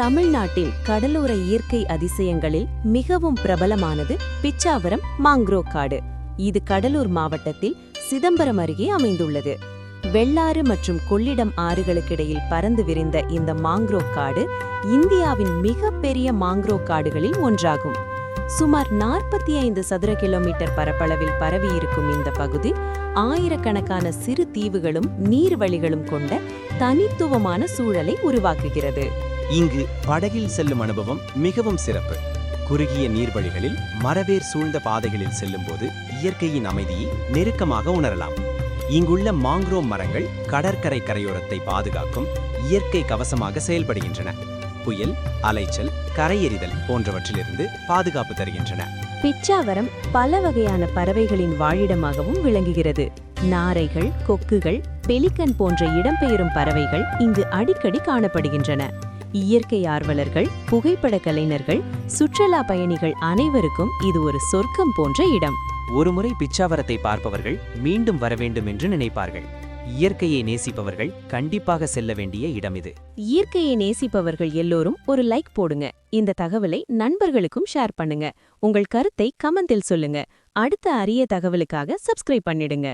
தமிழ்நாட்டின் கடலோர இயற்கை அதிசயங்களில் மிகவும் பிரபலமானது பிச்சாவரம் மாங்க்ரோவ் காடு. இது கடலூர் மாவட்டத்தில் சிதம்பரம் அருகே அமைந்துள்ளது. வெள்ளாறு மற்றும் கொள்ளிடம் ஆறுகளுக்கிடையில் பறந்து விரிந்த இந்த மாங்க்ரோவ் காடு இந்தியாவின் மிகப்பெரிய மாங்க்ரோவ் காடுகளில் ஒன்றாகும். சுமார் 45 சதுர கிலோமீட்டர் பரப்பளவில் பரவியிருக்கும் இந்த பகுதி ஆயிரக்கணக்கான சிறு தீவுகளும் நீர்வழிகளும் கொண்ட தனித்துவமான சூழலை உருவாக்குகிறது. இங்கு படகில் செல்லும் அனுபவம் மிகவும் சிறப்பு. குறுகிய நீர்வழிகளில் மரவேர் சூழ்ந்த பாதைகளில் செல்லும்போது இயற்கையின் அமைதியை நெருக்கமாக உணரலாம். இங்குள்ள மாங்க்ரோவ் மரங்கள் கடற்கரை கரையோரத்தை பாதுகாக்கும் இயற்கை கவசமாக செயல்படுகின்றன. புயல், அலைச்சல், கரையெறிதல் போன்றவற்றிலிருந்து பாதுகாப்பு தருகின்றன. பிச்சாவரம் பல வகையான பறவைகளின் வாழிடமாகவும் விளங்குகிறது. நாரைகள், கொக்குகள், பெலிகன் போன்ற இடம்பெயரும் பறவைகள் இங்கு அடிக்கடி காணப்படுகின்றன. இயற்கை ஆர்வலர்கள், புகைப்பட கலைஞர்கள், சுற்றுலா பயணிகள் அனைவருக்கும் இது ஒரு சொர்க்கம் போன்ற இடம். ஒருமுறை பிச்சாவரத்தை பார்ப்பவர்கள் மீண்டும் வர வேண்டும் என்று நினைப்பார்கள். இயற்கையை நேசிப்பவர்கள் கண்டிப்பாக செல்ல வேண்டிய இடம் இது. இயற்கையை நேசிப்பவர்கள் எல்லோரும் ஒரு லைக் போடுங்க. இந்த தகவலை நண்பர்களுக்கும் ஷேர் பண்ணுங்க. உங்கள் கருத்தை கமெண்டில் சொல்லுங்க. அடுத்த அரிய தகவலுக்காக சப்ஸ்கிரைப் பண்ணிடுங்க.